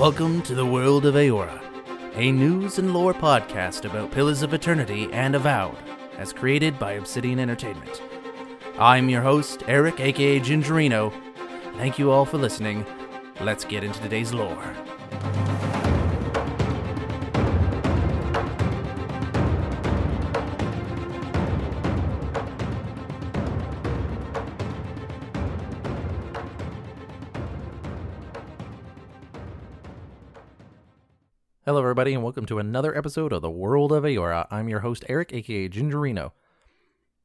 Welcome to the World of Eora, a news and lore podcast about Pillars of Eternity and Avowed, as created by Obsidian Entertainment. I'm your host, Eric, aka Gingerino. Thank you all for listening. Let's get into today's lore. Hello everybody and welcome to another episode of the World of Eora. I'm your host Eric, aka Gingerino.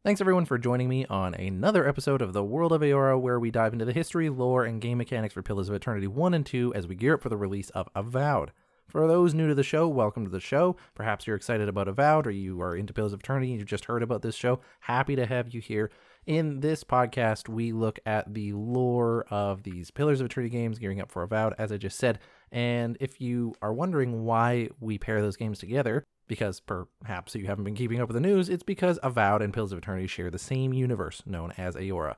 Thanks everyone for joining me on another episode of the World of Eora, where we dive into the history, lore, and game mechanics for Pillars of Eternity 1 and 2 as we gear up for the release of Avowed. For those new to the show, welcome to the show. Perhaps you're excited about Avowed or you are into Pillars of Eternity and you've just heard about this show. Happy to have you here. In this podcast, we look at the lore of these Pillars of Eternity games, gearing up for Avowed, as I just said. And if you are wondering why we pair those games together, because perhaps you haven't been keeping up with the news, it's because Avowed and Pillars of Eternity share the same universe known as Eora.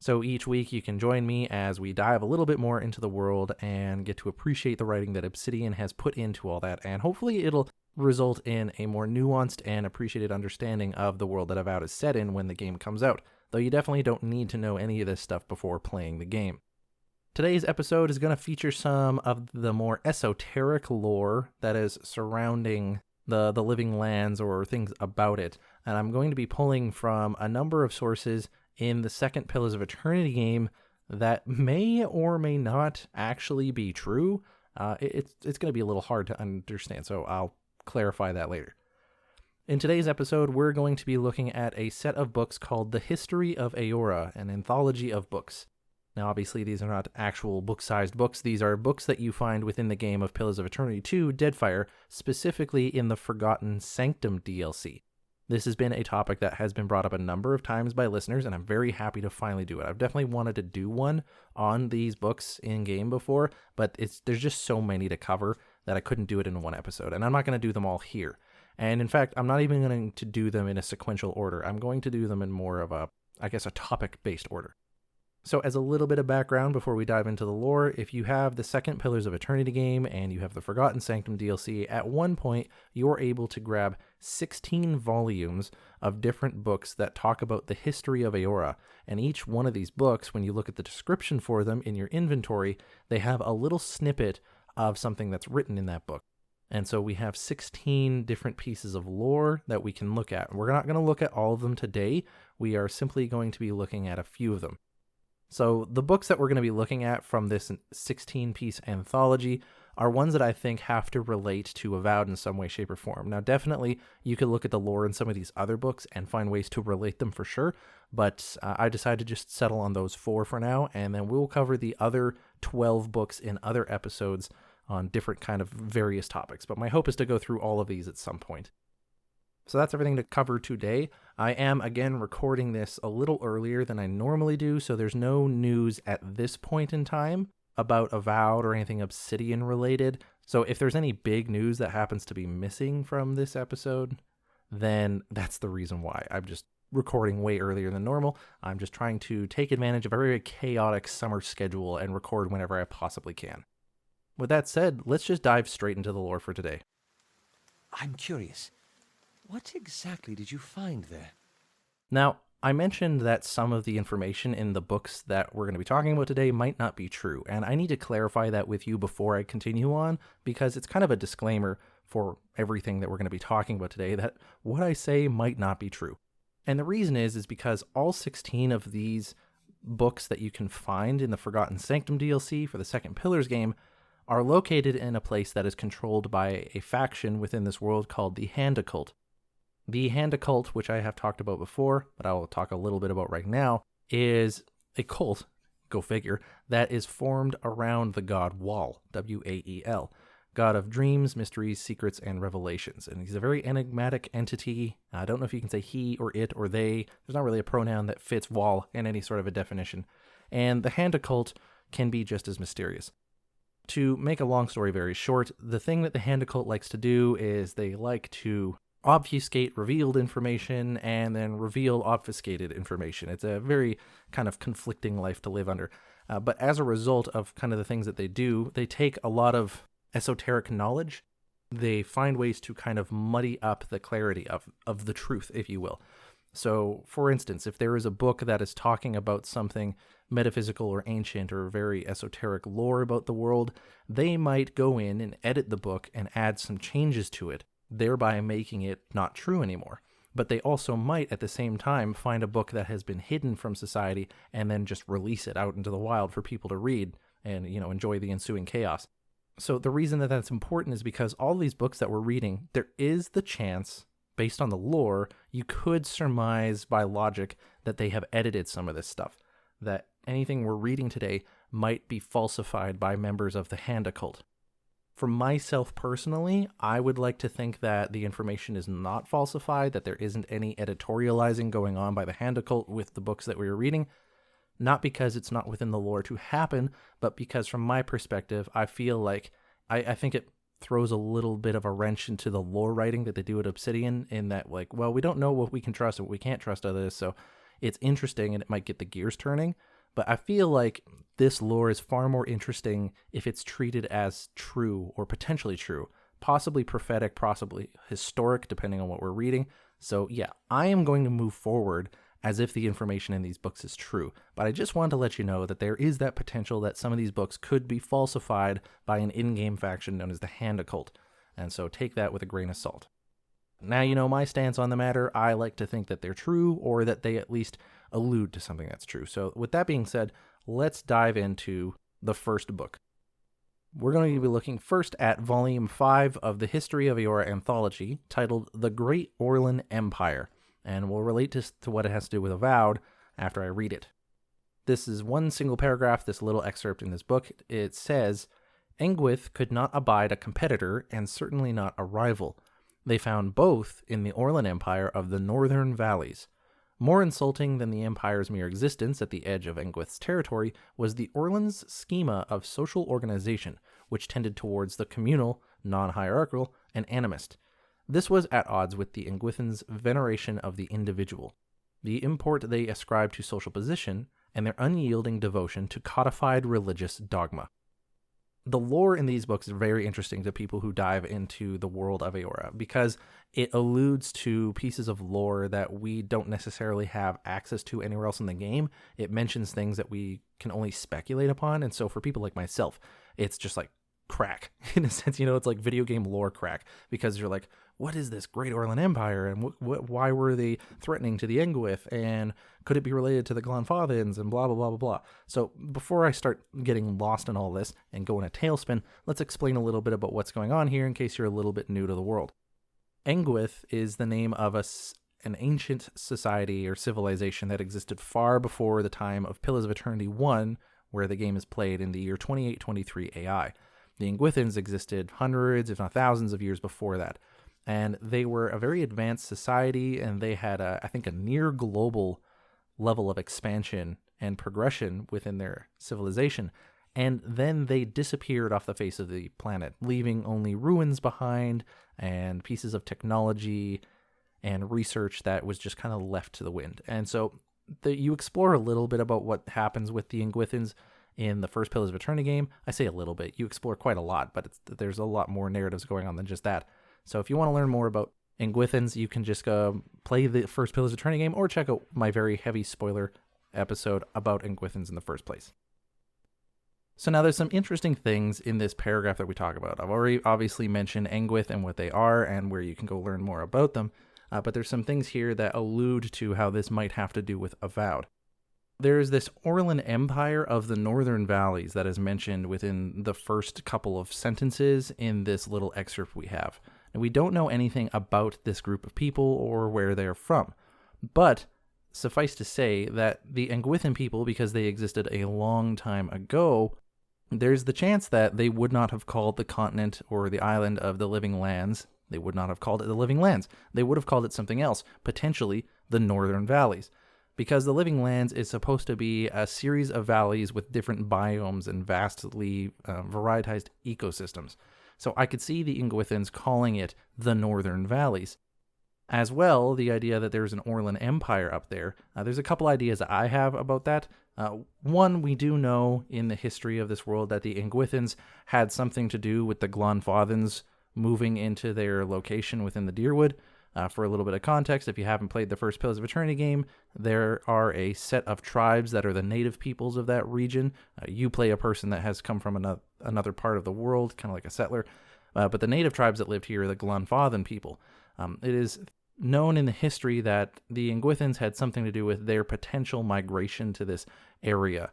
So each week you can join me as we dive a little bit more into the world and get to appreciate the writing that Obsidian has put into all that, and hopefully it'll result in a more nuanced and appreciated understanding of the world that Avowed is set in when the game comes out, though you definitely don't need to know any of this stuff before playing the game. Today's episode is going to feature some of the more esoteric lore that is surrounding the living lands or things about it, and I'm going to be pulling from a number of sources in the second Pillars of Eternity game that may or may not actually be true. It's going to be a little hard to understand, so I'll clarify that later. In today's episode, we're going to be looking at a set of books called The History of Eora, an anthology of books. Now, obviously, these are not actual book-sized books. These are books that you find within the game of Pillars of Eternity 2, Deadfire, specifically in the Forgotten Sanctum DLC. This has been a topic that has been brought up a number of times by listeners, and I'm very happy to finally do it. I've definitely wanted to do one on these books in-game before, but there's just so many to cover that I couldn't do it in one episode, and I'm not going to do them all here. And in fact, I'm not even going to do them in a sequential order. I'm going to do them in more of a topic-based order. So as a little bit of background before we dive into the lore, if you have the second Pillars of Eternity game and you have the Forgotten Sanctum DLC, at one point you're able to grab 16 volumes of different books that talk about the history of Eora. And each one of these books, when you look at the description for them in your inventory, they have a little snippet of something that's written in that book. And so we have 16 different pieces of lore that we can look at. We're not going to look at all of them today. We are simply going to be looking at a few of them. So the books that we're going to be looking at from this 16-piece anthology are ones that I think have to relate to Avowed in some way, shape, or form. Now, definitely, you could look at the lore in some of these other books and find ways to relate them for sure, but I decided to just settle on those 4 for now, and then we'll cover the other 12 books in other episodes on different kind of various topics. But my hope is to go through all of these at some point. So that's everything to cover today. I am, again, recording this a little earlier than I normally do, so there's no news at this point in time about Avowed or anything Obsidian related. So if there's any big news that happens to be missing from this episode, then that's the reason why. I'm just recording way earlier than normal. I'm just trying to take advantage of a very chaotic summer schedule and record whenever I possibly can. With that said, let's just dive straight into the lore for today. I'm curious. What exactly did you find there? Now, I mentioned that some of the information in the books that we're going to be talking about today might not be true, and I need to clarify that with you before I continue on, because it's kind of a disclaimer for everything that we're going to be talking about today, that what I say might not be true. And the reason is because all 16 of these books that you can find in the Forgotten Sanctum DLC for the second Pillars game are located in a place that is controlled by a faction within this world called the Hand Occult. The Hand Occult, which I have talked about before, but I will talk a little bit about right now, is a cult, go figure, that is formed around the god Wal, W-A-E-L, god of dreams, mysteries, secrets, and revelations. And he's a very enigmatic entity. I don't know if you can say he or it or they. There's not really a pronoun that fits Wal in any sort of a definition. And the Hand Occult can be just as mysterious. To make a long story very short, the thing that the Hand Occult likes to do is they like to obfuscate revealed information and then reveal obfuscated information. It's a very kind of conflicting life to live under. But as a result of kind of the things that they do, they take a lot of esoteric knowledge, they find ways to kind of muddy up the clarity of the truth, if you will. So, for instance, if there is a book that is talking about something metaphysical or ancient or very esoteric lore about the world, they might go in and edit the book and add some changes to it, thereby making it not true anymore. But they also might, at the same time, find a book that has been hidden from society and then just release it out into the wild for people to read and, enjoy the ensuing chaos. So the reason that that's important is because all these books that we're reading, there is the chance, based on the lore, you could surmise by logic that they have edited some of this stuff, that anything we're reading today might be falsified by members of the Hand Occult. For myself personally, I would like to think that the information is not falsified, that there isn't any editorializing going on by the Hand Occult with the books that we are reading, not because it's not within the lore to happen, but because from my perspective, I feel like I think it throws a little bit of a wrench into the lore writing that they do at Obsidian, in that, like, well, we don't know what we can trust and what we can't trust of this, so it's interesting and it might get the gears turning, but I feel like this lore is far more interesting if it's treated as true or potentially true, possibly prophetic, possibly historic, depending on what we're reading. So yeah, I am going to move forward as if the information in these books is true. But I just wanted to let you know that there is that potential that some of these books could be falsified by an in-game faction known as the Hand Occult. And so take that with a grain of salt. Now you know my stance on the matter. I like to think that they're true, or that they at least allude to something that's true. So with that being said, let's dive into the first book. We're going to be looking first at Volume 5 of the History of Eora Anthology, titled The Great Orlan Empire, and we'll relate to what it has to do with Avowed after I read it. This is one single paragraph, this little excerpt in this book. It says, Engwith could not abide a competitor, and certainly not a rival. They found both in the Orlan Empire of the Northern Valleys. More insulting than the Empire's mere existence at the edge of Engwith's territory was the Orlan's schema of social organization, which tended towards the communal, non-hierarchical, and animist. This was at odds with the Engwithans' veneration of the individual, the import they ascribed to social position, and their unyielding devotion to codified religious dogma. The lore in these books is very interesting to people who dive into the world of Eora, because it alludes to pieces of lore that we don't necessarily have access to anywhere else in the game. It mentions things that we can only speculate upon, and so for people like myself, it's just like crack. In a sense, it's like video game lore crack, because you're like, what is this Great Orlan Empire, and why were they threatening to the Engwith, and could it be related to the Glanfathans, and blah, blah, blah, blah, blah. So before I start getting lost in all this and go in a tailspin, let's explain a little bit about what's going on here in case you're a little bit new to the world. Engwith is the name of an ancient society or civilization that existed far before the time of Pillars of Eternity 1, where the game is played in the year 2823 AI. The Engwithans existed hundreds, if not thousands of years before that. And they were a very advanced society, and they had, I think, a near global level of expansion and progression within their civilization. And then they disappeared off the face of the planet, leaving only ruins behind and pieces of technology and research that was just kind of left to the wind. And so you explore a little bit about what happens with the Engwithans in the first Pillars of Eternity game. I say a little bit. You explore quite a lot, but there's a lot more narratives going on than just that. So if you want to learn more about Engwithans, you can just play the first Pillars of Eternity game, or check out my very heavy spoiler episode about Engwithans in the first place. So now there's some interesting things in this paragraph that we talk about. I've already obviously mentioned Engwith and what they are and where you can go learn more about them, but there's some things here that allude to how this might have to do with Avowed. There's this Orlan Empire of the Northern Valleys that is mentioned within the first couple of sentences in this little excerpt we have. And we don't know anything about this group of people or where they're from. But suffice to say that the Engwithan people, because they existed a long time ago, there's the chance that they would not have called the continent or the island of the Living Lands. They would not have called it the Living Lands. They would have called it something else, potentially the Northern Valleys. Because the Living Lands is supposed to be a series of valleys with different biomes and vastly varietized ecosystems. So I could see the Engwithans calling it the Northern Valleys. As well, the idea that there's an Orlan Empire up there. There's a couple ideas that I have about that. One, we do know in the history of this world that the Ingwithans had something to do with the Glonfathans moving into their location within the Deerwood. For a little bit of context, if you haven't played the first Pillars of Eternity game, there are a set of tribes that are the native peoples of that region. You play a person that has come from another part of the world, kind of like a settler. But the native tribes that lived here are the Glonfathan people. It is known in the history that the Ingwithans had something to do with their potential migration to this area.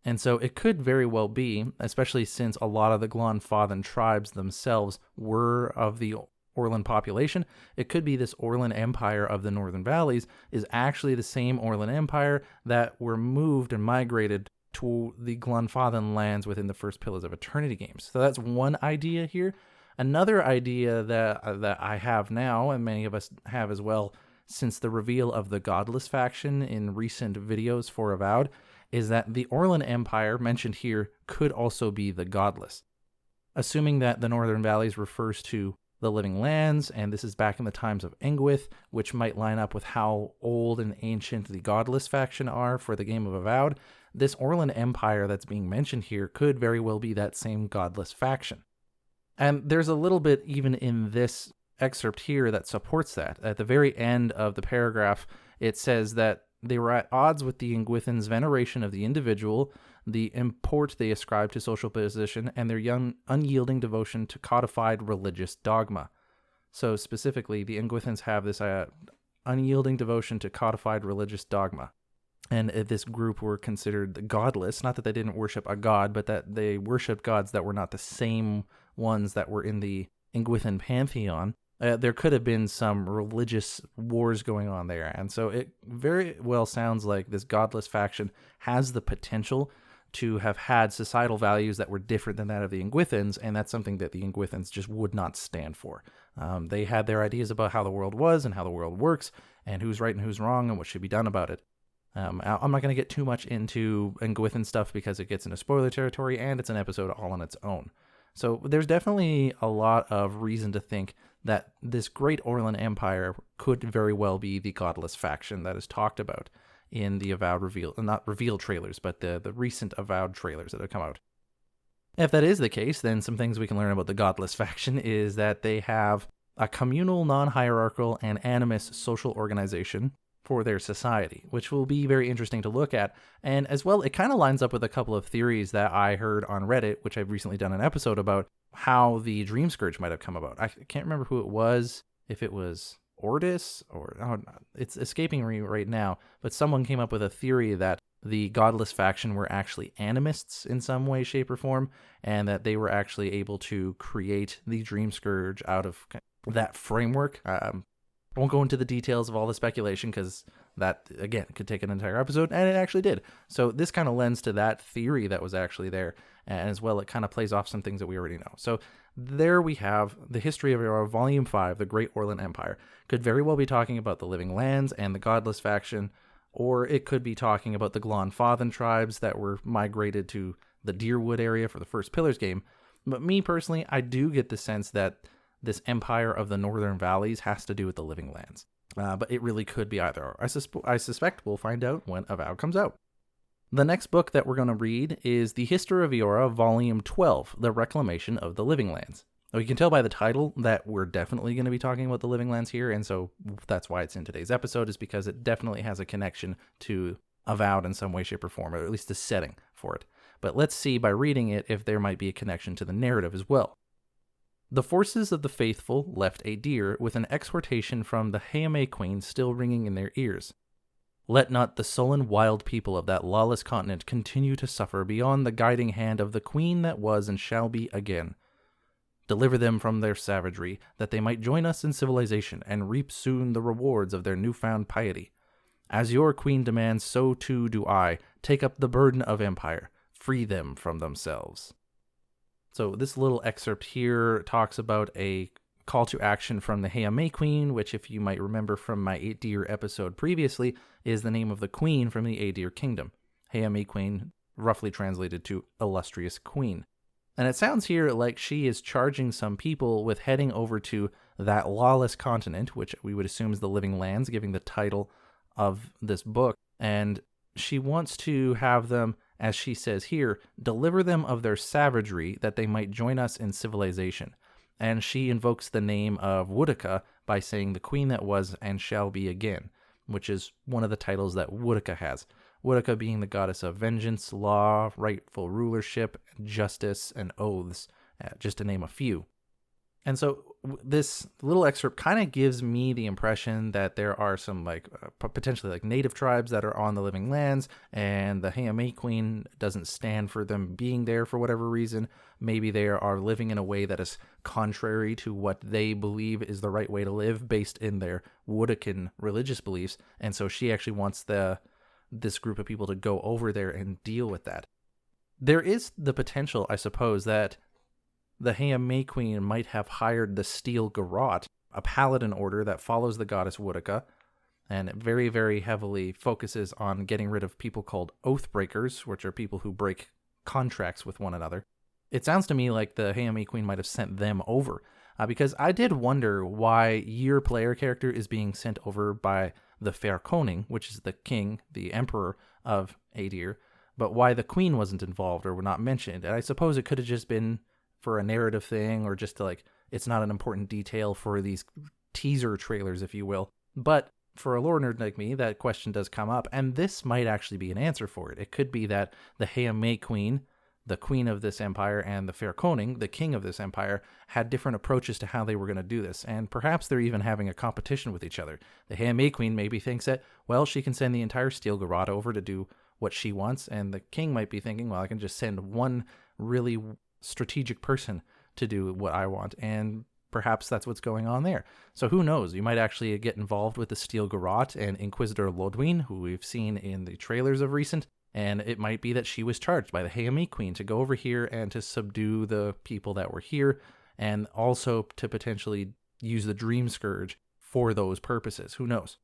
And so it could very well be, especially since a lot of the Glonfathan tribes themselves were of the Orlan population, it could be this Orlan Empire of the Northern Valleys is actually the same Orlan Empire that were moved and migrated to the Glonfathan lands within the first Pillars of Eternity games. So that's one idea here. Another idea that I have now, and many of us have as well, since the reveal of the Godless faction in recent videos for Avowed, is that the Orlan Empire mentioned here could also be the Godless. Assuming that the Northern Valleys refers to the Living Lands, and this is back in the times of Engwith, which might line up with how old and ancient the Godless faction are for the game of Avowed, this Orlan Empire that's being mentioned here could very well be that same Godless faction. And there's a little bit even in this excerpt here that supports that. At the very end of the paragraph, it says that they were at odds with the Ingwithans' veneration of the individual, the import they ascribed to social position, and their unyielding devotion to codified religious dogma. So specifically, the Ingwithans have this unyielding devotion to codified religious dogma. And this group were considered godless, not that they didn't worship a god, but that they worshiped gods that were not the same ones that were in the Ingwithan pantheon. There could have been some religious wars going on there. And so it very well sounds like this godless faction has the potential to have had societal values that were different than that of the Ingwithans, and that's something that the Ingwithans just would not stand for. They had their ideas about how the world was and how the world works, and who's right and who's wrong and what should be done about it. I'm not going to get too much into Ingwithan stuff because it gets into spoiler territory, and it's an episode all on its own. So there's definitely a lot of reason to think that this great Orlan Empire could very well be the godless faction that is talked about in the Avowed not reveal trailers, but the recent Avowed trailers that have come out. If that is the case, then some things we can learn about the godless faction is that they have a communal, non-hierarchical, and animist social organization for their society, which will be very interesting to look at. And as well, it kind of lines up with a couple of theories that I heard on Reddit, which I've recently done an episode about how the Dream Scourge might have come about. I can't remember who it was, if it was Ordis or it's escaping me right now, but someone came up with a theory that the godless faction were actually animists in some way, shape, or form, and that they were actually able to create the Dream Scourge out of that framework. I won't go into the details of all the speculation because that, again, could take an entire episode, and it actually did. So this kind of lends to that theory that was actually there, and as well, it kind of plays off some things that we already know. So there we have the history of Eora, Volume 5, The Great Orlan Empire. Could very well be talking about the Living Lands and the Godless faction, or it could be talking about the Glonfathan tribes that were migrated to the Deerwood area for the first Pillars game. But me personally, I do get the sense that this Empire of the Northern Valleys has to do with the Living Lands. But it really could be either. I suspect we'll find out when Avowed comes out. The next book that we're going to read is The History of Eora, Volume 12, The Reclamation of the Living Lands. Now, you can tell by the title that we're definitely going to be talking about the Living Lands here, and so that's why it's in today's episode, is because it definitely has a connection to Avowed in some way, shape, or form, or at least the setting for it. But let's see by reading it if there might be a connection to the narrative as well. The forces of the faithful left a deer with an exhortation from the Heame Queen still ringing in their ears. Let not the sullen wild people of that lawless continent continue to suffer beyond the guiding hand of the Queen that was and shall be again. Deliver them from their savagery, that they might join us in civilization and reap soon the rewards of their newfound piety. As your Queen demands, so too do I. Take up the burden of empire. Free them from themselves. So this little excerpt here talks about a call to action from the Heame Queen, which, if you might remember from my Aedir episode previously, is the name of the queen from the Aedir kingdom. Heame Queen, roughly translated to illustrious queen. And it sounds here like she is charging some people with heading over to that lawless continent, which we would assume is the Living Lands, giving the title of this book. And she wants to have them, as she says here, deliver them of their savagery that they might join us in civilization. And she invokes the name of Woodica by saying the queen that was and shall be again, which is one of the titles that Woodica has. Woodica being the goddess of vengeance, law, rightful rulership, justice, and oaths, just to name a few. And so this little excerpt kind of gives me the impression that there are some potentially native tribes that are on the Living Lands, and the Heame Queen doesn't stand for them being there for whatever reason. Maybe they are living in a way that is contrary to what they believe is the right way to live based in their Woodican religious beliefs. And so she actually wants this group of people to go over there and deal with that. There is the potential, I suppose, that the Heame Queen might have hired the Steel Garrote, a paladin order that follows the goddess Woodica, and it very, very heavily focuses on getting rid of people called Oathbreakers, which are people who break contracts with one another. It sounds to me like the Heame Queen might have sent them over, because I did wonder why your player character is being sent over by the Fair Koning, which is the king, the emperor of Aedir, but why the queen wasn't involved or were not mentioned. And I suppose it could have just been for a narrative thing, or just to it's not an important detail for these teaser trailers, if you will. But for a lore nerd like me, that question does come up, and this might actually be an answer for it. It could be that the Heame Queen, the queen of this empire, and the Fair Koning, the king of this empire, had different approaches to how they were going to do this, and perhaps they're even having a competition with each other. The Heame Queen maybe thinks that, well, she can send the entire Steel Garrote over to do what she wants, and the king might be thinking, well, I can just send one really strategic person to do what I want, and perhaps that's what's going on there. So who knows? You might actually get involved with the Steel Garrote and Inquisitor Lodwyn, who we've seen in the trailers of recent, and it might be that she was charged by the Heame Queen to go over here and to subdue the people that were here, and also to potentially use the Dream Scourge for those purposes. Who knows?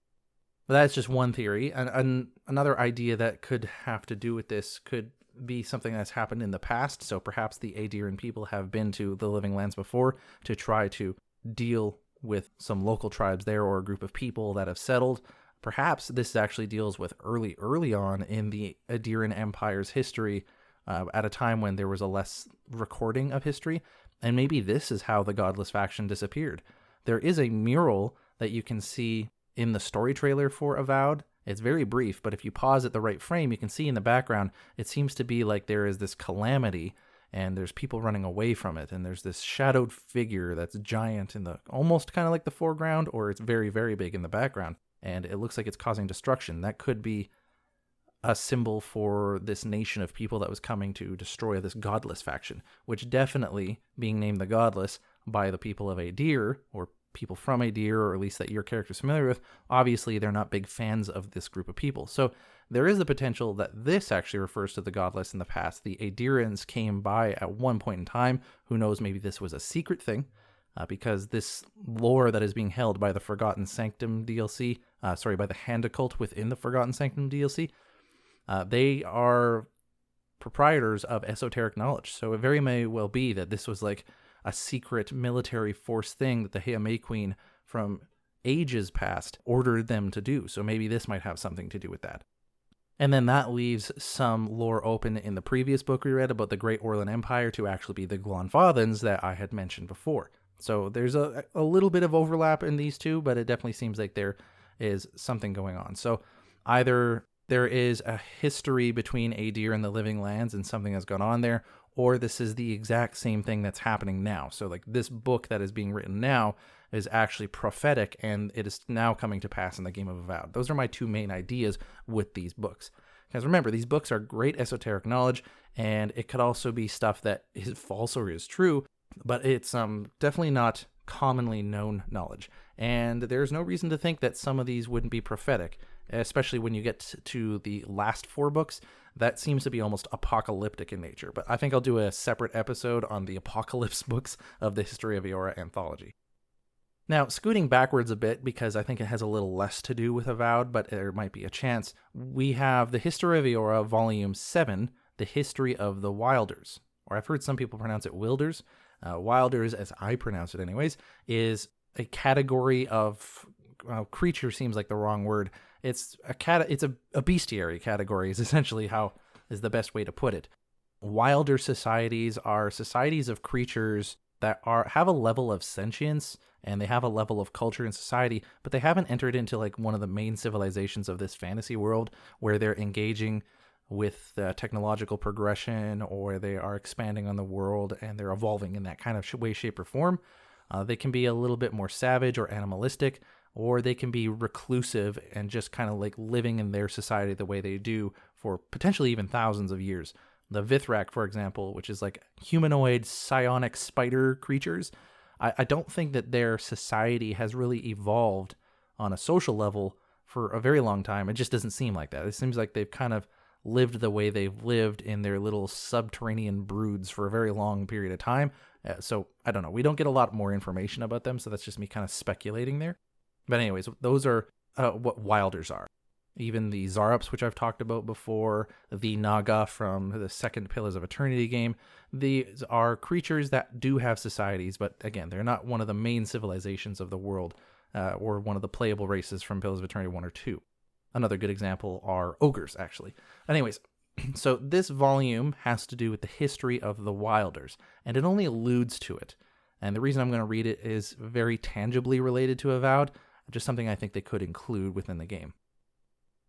But that's just one theory. And another idea that could have to do with this could be something that's happened in the past. So perhaps the Aediran people have been to the Living Lands before to try to deal with some local tribes there, or a group of people that have settled. Perhaps this actually deals with early on in the Aediran Empire's history, at a time when there was a less recording of history, and maybe this is how the Godless faction disappeared. There is a mural that you can see in the story trailer for Avowed. It's very brief, but if you pause at the right frame, you can see in the background, it seems to be like there is this calamity, and there's people running away from it, and there's this shadowed figure that's giant in the, almost kind of like the foreground, or it's very, very big in the background, and it looks like it's causing destruction. That could be a symbol for this nation of people that was coming to destroy this Godless faction, which definitely, being named the Godless by the people of Aedir, or people from Aedir, or at least that your character's familiar with, obviously they're not big fans of this group of people. So there is the potential that this actually refers to the Godless in the past. The Aedirans came by at one point in time. Who knows, maybe this was a secret thing, because this lore that is being held by the Forgotten Sanctum DLC, by the Hand Occult within the Forgotten Sanctum DLC, they are proprietors of esoteric knowledge. So it very may well be that this was like a secret military force thing that the Heame Queen from ages past ordered them to do. So maybe this might have something to do with that. And then that leaves some lore open in the previous book we read about the Great Orlan Empire to actually be the Glonfathans that I had mentioned before. So there's a little bit of overlap in these two, but it definitely seems like there is something going on. So either there is a history between Aedir and the Living Lands and something has gone on there, or this is the exact same thing that's happening now. So like this book that is being written now is actually prophetic, and it is now coming to pass in the game of Avowed. Those are my two main ideas with these books. Because remember, these books are great esoteric knowledge, and it could also be stuff that is false or is true, but it's definitely not commonly known knowledge. And there's no reason to think that some of these wouldn't be prophetic, especially when you get to the last four books. That seems to be almost apocalyptic in nature, but I think I'll do a separate episode on the apocalypse books of the History of Eora Anthology. Now, scooting backwards a bit, because I think it has a little less to do with Avowed, but there might be a chance, we have the History of Eora, Volume 7, The History of the Wilders, or I've heard some people pronounce it wilders. Wilders, as I pronounce it anyways, is a category of creature. Seems like the wrong word. It's a bestiary category is essentially how is the best way to put it. Wilder societies are societies of creatures that have a level of sentience and they have a level of culture and society, but they haven't entered into like one of the main civilizations of this fantasy world where they're engaging with technological progression or they are expanding on the world and they're evolving in that kind of way, shape, or form. They can be a little bit more savage or animalistic, or they can be reclusive and just kind of like living in their society the way they do for potentially even thousands of years. The Vithrak, for example, which is like humanoid psionic spider creatures, I don't think that their society has really evolved on a social level for a very long time. It just doesn't seem like that. It seems like they've kind of lived the way they've lived in their little subterranean broods for a very long period of time. So I don't know. We don't get a lot more information about them, so that's just me kind of speculating there. But anyways, those are what Wilders are. Even the Zarops, which I've talked about before, the Naga from the second Pillars of Eternity game, these are creatures that do have societies, but again, they're not one of the main civilizations of the world or one of the playable races from Pillars of Eternity 1 or 2. Another good example are ogres, actually. Anyways, so this volume has to do with the history of the Wilders, and it only alludes to it. And the reason I'm going to read it is very tangibly related to Avowed, just something I think they could include within the game.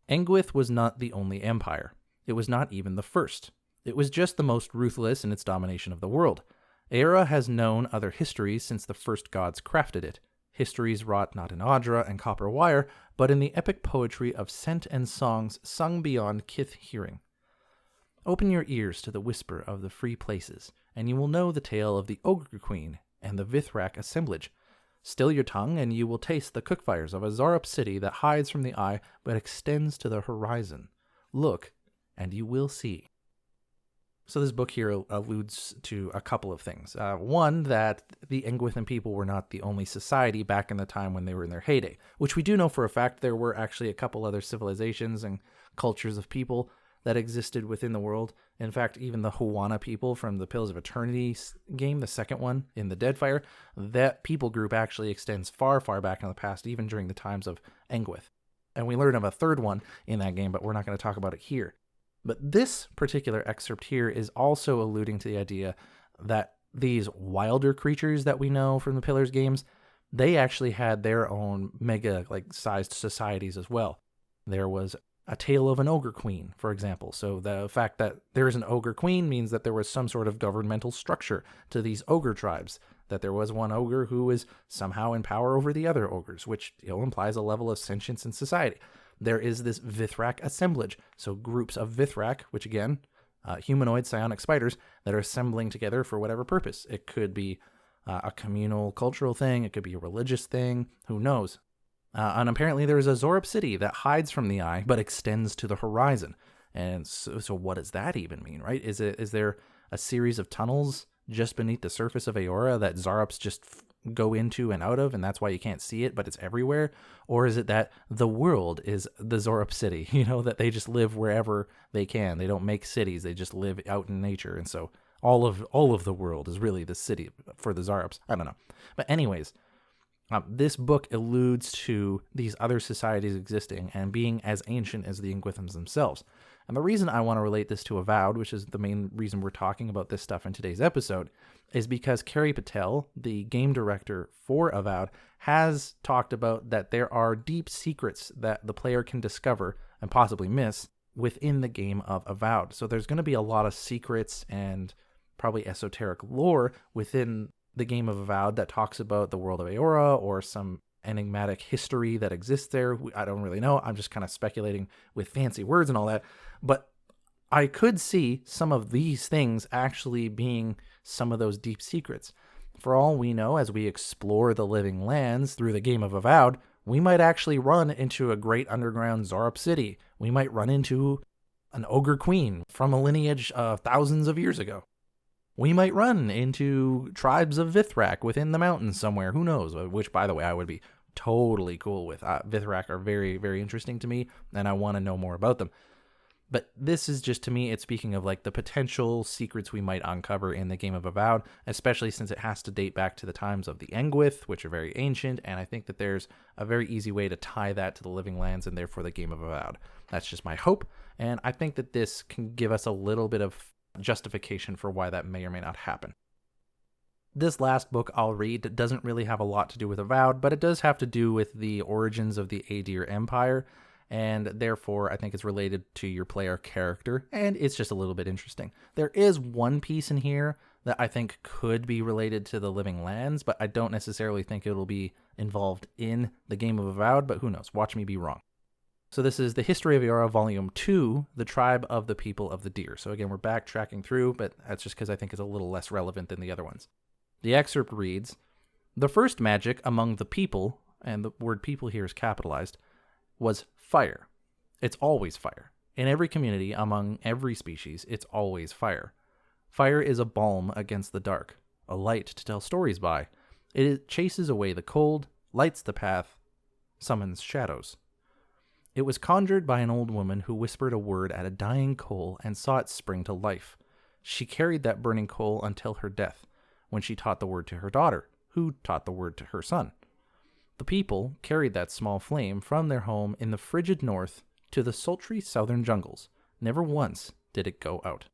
Engwith was not the only empire. It was not even the first. It was just the most ruthless in its domination of the world. Eora has known other histories since the first gods crafted it. Histories wrought not in Audra and copper wire, but in the epic poetry of scent and songs sung beyond kith hearing. Open your ears to the whisper of the free places, and you will know the tale of the Ogre Queen and the Vithrak assemblage. Still your tongue, and you will taste the cookfires of a Zarup city that hides from the eye but extends to the horizon. Look, and you will see. So this book here alludes to a couple of things. One, that the Engwithan people were not the only society back in the time when they were in their heyday, which we do know for a fact there were actually a couple other civilizations and cultures of people that existed within the world. In fact, even the Huana people from the Pillars of Eternity game, the second one in the Deadfire, that people group actually extends far, far back in the past, even during the times of Engwith. And we learn of a third one in that game, but we're not going to talk about it here. But this particular excerpt here is also alluding to the idea that these wilder creatures that we know from the Pillars games, they actually had their own mega-sized societies as well. There was a tale of an ogre queen, for example. So the fact that there is an ogre queen means that there was some sort of governmental structure to these ogre tribes, that there was one ogre who was somehow in power over the other ogres, which implies a level of sentience in society. There is this Vithrak assemblage, so groups of Vithrak, which again, humanoid psionic spiders that are assembling together for whatever purpose. It could be a communal cultural thing, it could be a religious thing, who knows? And apparently there is a Zarup city that hides from the eye but extends to the horizon. And so what does that even mean, right? Is there a series of tunnels just beneath the surface of Eora that Zarups just go into and out of, and that's why you can't see it, but it's everywhere? Or is it that the world is the Zarup city, that they just live wherever they can? They don't make cities, they just live out in nature, and so all of the world is really the city for the Zarups. I don't know. But anyways, this book alludes to these other societies existing and being as ancient as the Engwithans themselves. And the reason I want to relate this to Avowed, which is the main reason we're talking about this stuff in today's episode, is because Carrie Patel, the game director for Avowed, has talked about that there are deep secrets that the player can discover and possibly miss within the game of Avowed. So there's going to be a lot of secrets and probably esoteric lore within the game of Avowed that talks about the world of Eora or some enigmatic history that exists there. I don't really know. I'm just kind of speculating with fancy words and all that. But I could see some of these things actually being some of those deep secrets. For all we know, as we explore the living lands through the game of Avowed, we might actually run into a great underground Zarup city. We might run into an ogre queen from a lineage of thousands of years ago. We might run into tribes of Vithrak within the mountains somewhere. Who knows? Which, by the way, I would be totally cool with. Vithrak are very, very interesting to me, and I want to know more about them. But this is just, to me, it's speaking of like the potential secrets we might uncover in the game of Avowed, especially since it has to date back to the times of the Engwyth, which are very ancient, and I think that there's a very easy way to tie that to the Living Lands and therefore the game of Avowed. That's just my hope, and I think that this can give us a little bit of justification for why that may or may not happen. This last book I'll read doesn't really have a lot to do with Avowed, but it does have to do with the origins of the Aedir Empire, and therefore I think it's related to your player character, and it's just a little bit interesting. There is one piece in here that I think could be related to the Living Lands, but I don't necessarily think it'll be involved in the game of Avowed, but who knows, watch me be wrong. So this is The History of Eora, Volume 2, The Tribe of the People of the Deer. So again, we're backtracking through, but that's just because I think it's a little less relevant than the other ones. The excerpt reads, "The first magic among the people," and the word people here is capitalized, "was fire. It's always fire. In every community, among every species, it's always fire. Fire is a balm against the dark, a light to tell stories by. It chases away the cold, lights the path, summons shadows. It was conjured by an old woman who whispered a word at a dying coal and saw it spring to life. She carried that burning coal until her death, when she taught the word to her daughter, who taught the word to her son. The people carried that small flame from their home in the frigid north to the sultry southern jungles. Never once did it go out."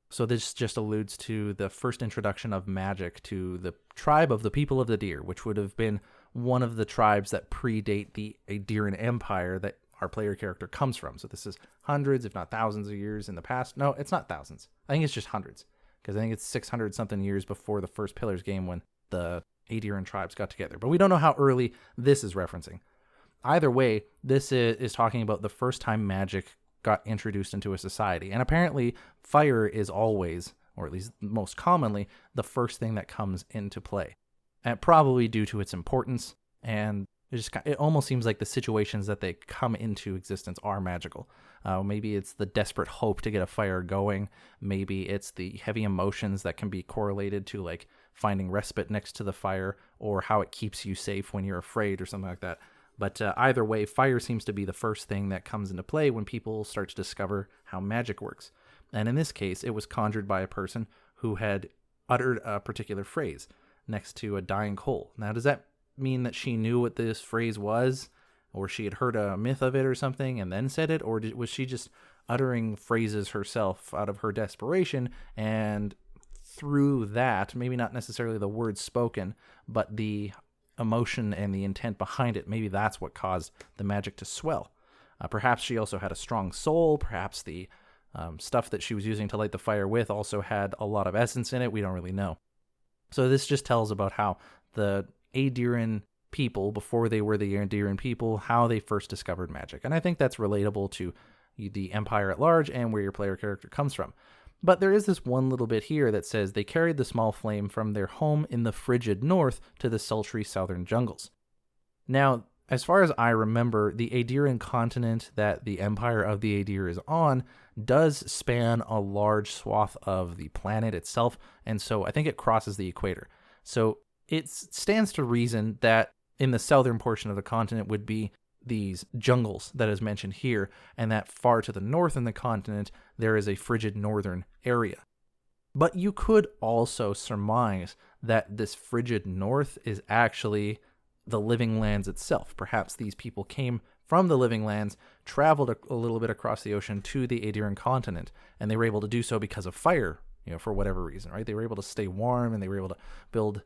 So this just alludes to the first introduction of magic to the tribe of the people of the deer, which would have been one of the tribes that predate the Aedirian Empire that our player character comes from. So this is hundreds, if not thousands of years in the past. No, it's not thousands. I think it's just hundreds, because I think it's 600 something years before the first Pillars game when the Aedirian tribes got together. But we don't know how early this is referencing. Either way, this is talking about the first time magic got introduced into a society. And apparently fire is always, or at least most commonly, the first thing that comes into play. And probably due to its importance, and it almost seems like the situations that they come into existence are magical. Maybe it's the desperate hope to get a fire going. Maybe it's the heavy emotions that can be correlated to like finding respite next to the fire, or how it keeps you safe when you're afraid or something like that. But either way, fire seems to be the first thing that comes into play when people start to discover how magic works. And in this case, it was conjured by a person who had uttered a particular phrase next to a dying coal. Now, does that mean that she knew what this phrase was, or she had heard a myth of it or something and then said it, or was she just uttering phrases herself out of her desperation, and through that, maybe not necessarily the words spoken, but the emotion and the intent behind it, maybe that's what caused the magic to swell. Perhaps she also had a strong soul. Perhaps the stuff that she was using to light the fire with also had a lot of essence in it. We don't really know. So this just tells about how the Aedirian people, before they were the Aedirian people, how they first discovered magic. And I think that's relatable to the Empire at large and where your player character comes from. But there is this one little bit here that says they carried the small flame from their home in the frigid north to the sultry southern jungles. Now, as far as I remember, the Aedirian continent that the Empire of the Aedir is on does span a large swath of the planet itself, and so I think it crosses the equator. So it stands to reason that in the southern portion of the continent would be these jungles that is mentioned here, and that far to the north in the continent there is a frigid northern area. But you could also surmise that this frigid north is actually the Living Lands itself. Perhaps these people came from the Living Lands, traveled a little bit across the ocean to the Aedirian continent, and they were able to do so because of fire, for whatever reason, right? They were able to stay warm, and they were able to build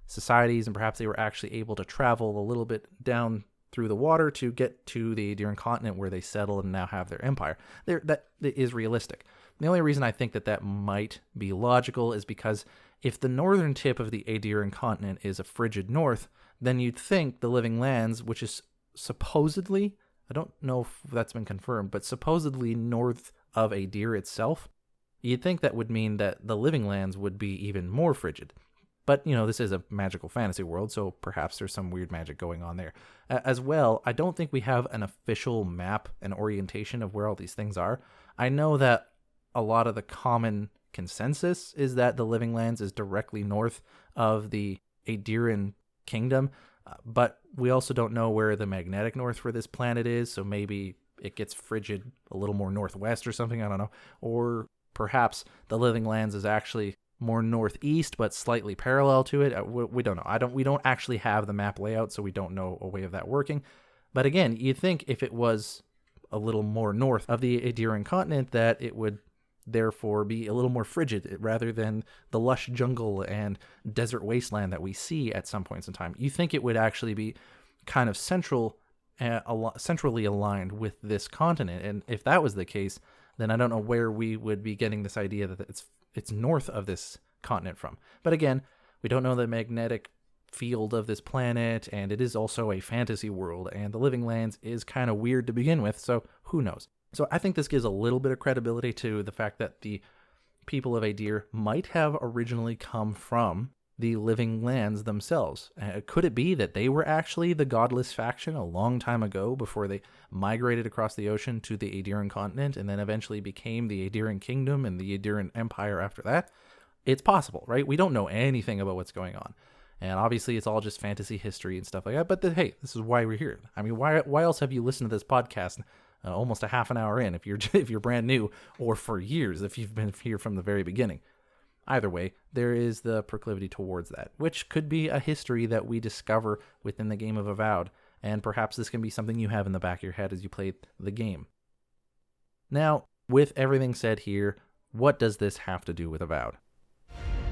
societies, and perhaps they were actually able to travel a little bit down through the water to get to the Aedirian continent where they settled and now have their empire. That is realistic. The only reason I think that might be logical is because if the northern tip of the Aedirian continent is a frigid north, then you'd think the Living Lands, which is supposedly, I don't know if that's been confirmed, but supposedly north of Aedir itself, you'd think that would mean that the Living Lands would be even more frigid. But, this is a magical fantasy world, so perhaps there's some weird magic going on there. As well, I don't think we have an official map and orientation of where all these things are. I know that a lot of the common consensus is that the Living Lands is directly north of the Aedirian kingdom, but we also don't know where the magnetic north for this planet is, so maybe it gets frigid a little more northwest or something, I don't know. Or perhaps the Living Lands is actually more northeast but slightly parallel to it. We don't know. We don't actually have the map layout, so we don't know a way of that working. But again, you'd think if it was a little more north of the Aedirran continent that it would therefore be a little more frigid rather than the lush jungle and desert wasteland that we see at some points in time. You think it would actually be kind of centrally aligned with this continent, and if that was the case, then I don't know where we would be getting this idea that it's north of this continent from. But again, we don't know the magnetic field of this planet, and it is also a fantasy world, and the Living Lands is kind of weird to begin with, so who knows. So I think this gives a little bit of credibility to the fact that the people of Aedir might have originally come from the Living Lands themselves. Could it be that they were actually the godless faction a long time ago before they migrated across the ocean to the Aedirran continent and then eventually became the Aedirran Kingdom and the Aedirran Empire after that? It's possible, right? We don't know anything about what's going on. And obviously it's all just fantasy history and stuff like that. But hey, this is why we're here. I mean, why else have you listened to this podcast almost a half an hour in if you're brand new, or for years if you've been here from the very beginning? Either way, there is the proclivity towards that, which could be a history that we discover within the game of Avowed, and perhaps this can be something you have in the back of your head as you play the game. Now, with everything said here, what does this have to do with Avowed?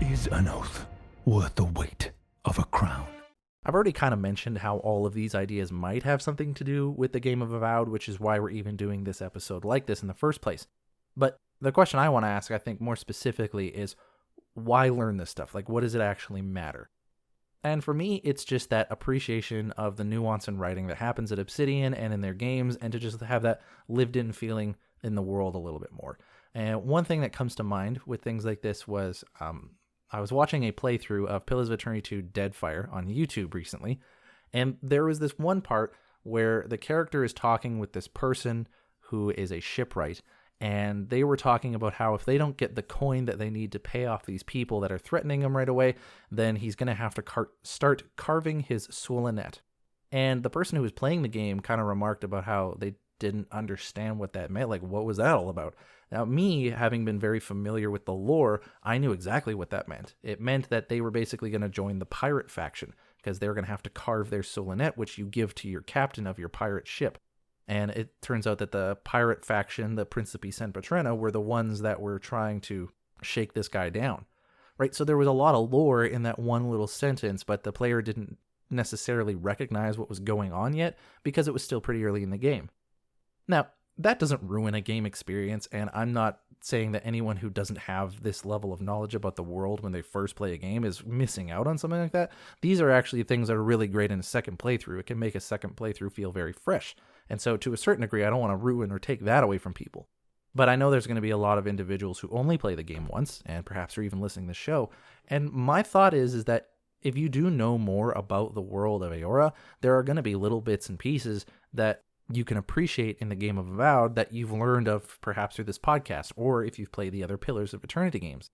Is an oath worth the weight of a crown? I've already kind of mentioned how all of these ideas might have something to do with the game of Avowed, which is why we're even doing this episode like this in the first place. But the question I want to ask, I think more specifically, is why learn this stuff? Like, what does it actually matter? And for me, it's just that appreciation of the nuance in writing that happens at Obsidian and in their games, and to just have that lived-in feeling in the world a little bit more. And one thing that comes to mind with things like this was I was watching a playthrough of Pillars of Eternity 2 Deadfire on YouTube recently, and there was this one part where the character is talking with this person who is a shipwright, and they were talking about how if they don't get the coin that they need to pay off these people that are threatening them right away, then he's going to have to start carving his Soulinet. And the person who was playing the game kind of remarked about how they didn't understand what that meant. Like, what was that all about? Now, me, having been very familiar with the lore, I knew exactly what that meant. It meant that they were basically going to join the pirate faction, because they were going to have to carve their Soulinet, which you give to your captain of your pirate ship. And it turns out that the pirate faction, the Principi San Patrena, were the ones that were trying to shake this guy down. Right? So there was a lot of lore in that one little sentence, but the player didn't necessarily recognize what was going on yet, because it was still pretty early in the game. Now, that doesn't ruin a game experience, and I'm not saying that anyone who doesn't have this level of knowledge about the world when they first play a game is missing out on something like that. These are actually things that are really great in a second playthrough. It can make a second playthrough feel very fresh. And so to a certain degree, I don't want to ruin or take that away from people. But I know there's going to be a lot of individuals who only play the game once, and perhaps are even listening to the show. And my thought is that if you do know more about the world of Eora, there are going to be little bits and pieces that you can appreciate in the game of Avowed that you've learned of perhaps through this podcast, or if you've played the other Pillars of Eternity games.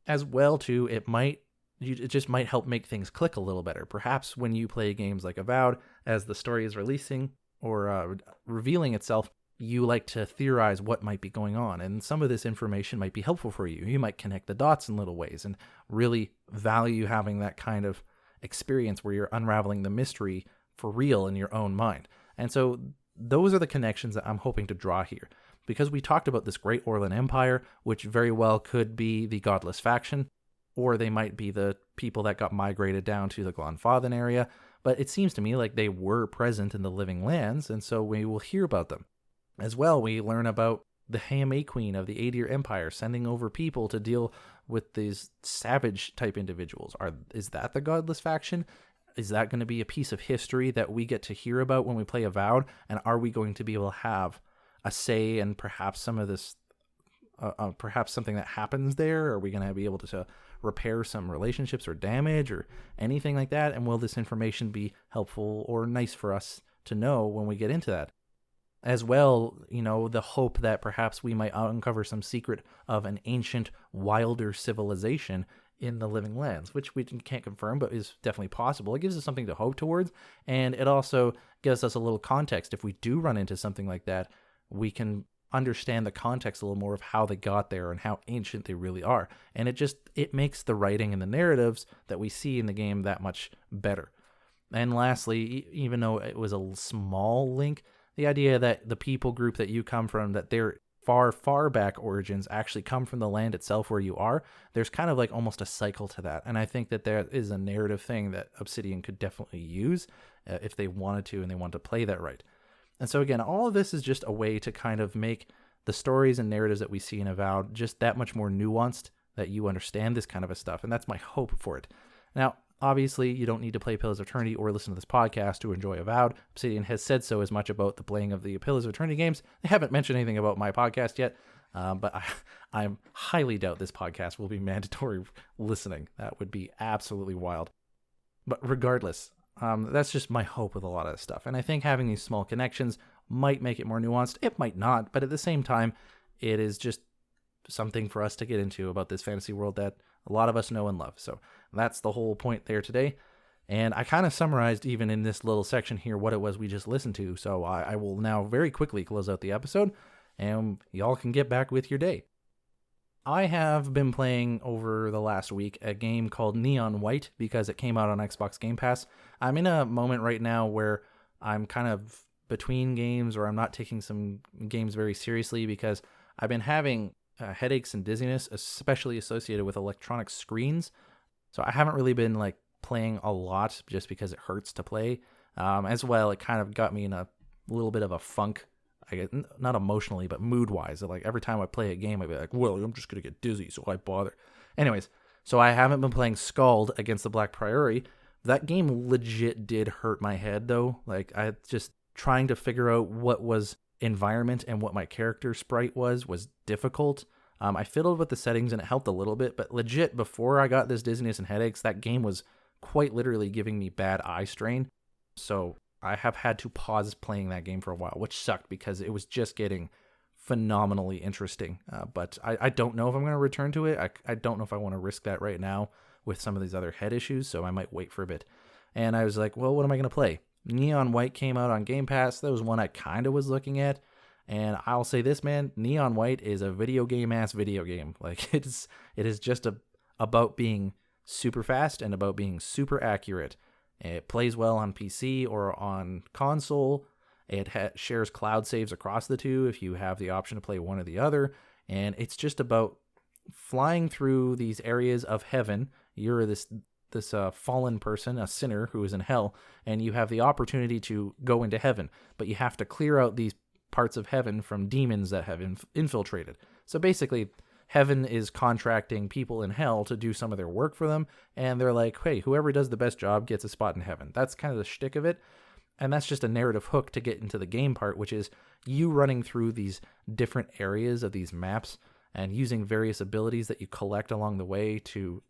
As well, too, it just might help make things click a little better. Perhaps when you play games like Avowed, as the story is releasing or revealing itself, you like to theorize what might be going on, and some of this information might be helpful for you. You might connect the dots in little ways and really value having that kind of experience where you're unraveling the mystery for real in your own mind. And so those are the connections that I'm hoping to draw here. Because we talked about this Great Orlan Empire, which very well could be the Godless faction, or they might be the people that got migrated down to the Glanfathan area, but it seems to me like they were present in the Living Lands, and so we will hear about them. As well, we learn about the Hayame Queen of the Aedir Empire sending over people to deal with these savage-type individuals. Is that the Godless faction? Is that going to be a piece of history that we get to hear about when we play Avowed? And are we going to be able to have a say in perhaps some of this, perhaps something that happens there? Are we going to be able to repair some relationships or damage or anything like that? And will this information be helpful or nice for us to know when we get into that? As well, the hope that perhaps we might uncover some secret of an ancient, wilder civilization in the Living Lands, which we can't confirm, but is definitely possible. It gives us something to hope towards, and it also gives us a little context. If we do run into something like that, we can understand the context a little more of how they got there and how ancient they really are. And it makes the writing and the narratives that we see in the game that much better. And lastly, even though it was a small link, the idea that the people group that you come from, that their far, far back origins actually come from the land itself where you are, there's kind of like almost a cycle to that. And I think that there is a narrative thing that Obsidian could definitely use if they wanted to and they wanted to play that right. And so again, all of this is just a way to kind of make the stories and narratives that we see in Avowed just that much more nuanced, that you understand this kind of a stuff. And that's my hope for it. Now, obviously, you don't need to play Pillars of Eternity or listen to this podcast to enjoy Avowed. Obsidian has said so as much about the playing of the Pillars of Eternity games. They haven't mentioned anything about my podcast yet, but I highly doubt this podcast will be mandatory listening. That would be absolutely wild. But regardless, that's just my hope with a lot of this stuff. And I think having these small connections might make it more nuanced. It might not, but at the same time, it is just something for us to get into about this fantasy world that a lot of us know and love. So that's the whole point there today. And I kind of summarized even in this little section here what it was we just listened to. So I will now very quickly close out the episode and y'all can get back with your day. I have been playing over the last week a game called Neon White because it came out on Xbox Game Pass. I'm in a moment right now where I'm kind of between games, or I'm not taking some games very seriously because I've been having headaches and dizziness, especially associated with electronic screens. So I haven't really been like playing a lot just because it hurts to play. As well, it kind of got me in a little bit of a funk, I guess, not emotionally, but mood-wise. Like every time I play a game, I'd be like, well, I'm just going to get dizzy, so why bother? Anyways, so I haven't been playing Scald against the Black Priori. That game legit did hurt my head, though. Like, I just trying to figure out what was environment and what my character sprite was difficult. I fiddled with the settings and it helped a little bit, but legit, before I got this dizziness and headaches, that game was quite literally giving me bad eye strain. So I have had to pause playing that game for a while, which sucked because it was just getting phenomenally interesting. But I don't know if I'm going to return to it. I don't know if I want to risk that right now with some of these other head issues, so I might wait for a bit. And I was like, well, what am I going to play? Neon White came out on Game Pass. That was one I kind of was looking at. And I'll say this, man, Neon White is a video game-ass video game. Like, it is just about being super fast and about being super accurate. It plays well on PC or on console. It shares cloud saves across the two if you have the option to play one or the other. And it's just about flying through these areas of heaven. You're this fallen person, a sinner who is in hell, and you have the opportunity to go into heaven, but you have to clear out these parts of heaven from demons that have infiltrated. So basically, heaven is contracting people in hell to do some of their work for them, and they're like, hey, whoever does the best job gets a spot in heaven. That's kind of the shtick of it, and that's just a narrative hook to get into the game part, which is you running through these different areas of these maps and using various abilities that you collect along the way to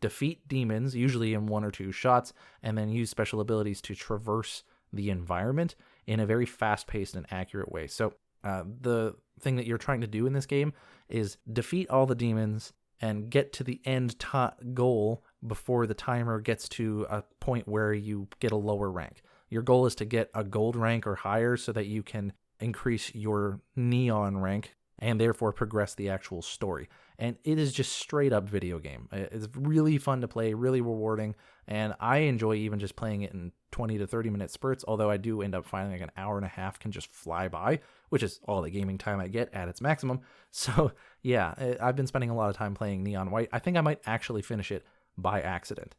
defeat demons, usually in one or two shots, and then use special abilities to traverse the environment in a very fast-paced and accurate way. So the thing that you're trying to do in this game is defeat all the demons and get to the end goal before the timer gets to a point where you get a lower rank. Your goal is to get a gold rank or higher so that you can increase your neon rank and therefore progress the actual story. And it is just straight up video game. It's really fun to play, really rewarding, and I enjoy even just playing it in 20 to 30 minute spurts, although I do end up finding like an hour and a half can just fly by, which is all the gaming time I get at its maximum. So yeah, I've been spending a lot of time playing Neon White. I think I might actually finish it by accident.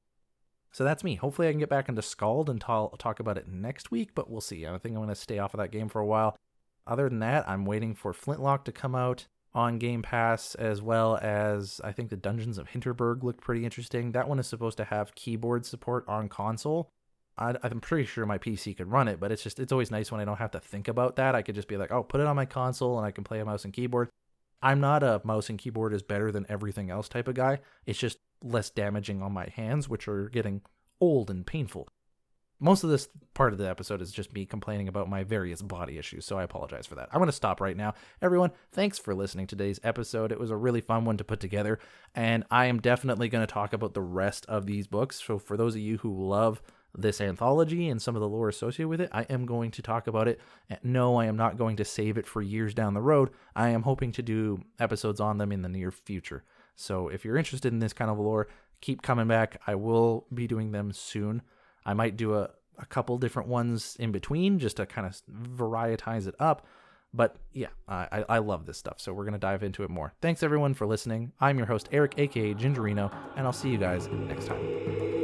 So that's me. Hopefully I can get back into Scald and talk about it next week, but we'll see. I think I'm going to stay off of that game for a while. Other than that, I'm waiting for Flintlock to come out on Game Pass, as well as I think the Dungeons of Hinterberg looked pretty interesting. That one is supposed to have keyboard support on console. I'm pretty sure my PC could run it, but it's always nice when I don't have to think about that. I could just be like, oh, put it on my console and I can play a mouse and keyboard. I'm not a mouse and keyboard is better than everything else type of guy. It's just less damaging on my hands, which are getting old and painful. Most of this part of the episode is just me complaining about my various body issues, so I apologize for that. I'm going to stop right now. Everyone, thanks for listening to today's episode. It was a really fun one to put together, and I am definitely going to talk about the rest of these books. So for those of you who love this anthology and some of the lore associated with it, I am going to talk about it. No, I am not going to save it for years down the road. I am hoping to do episodes on them in the near future. So if you're interested in this kind of lore, keep coming back. I will be doing them soon. I might do a couple different ones in between just to kind of varietize it up. But yeah, I love this stuff, so we're going to dive into it more. Thanks everyone for listening. I'm your host, Eric, aka Gingerino, and I'll see you guys next time.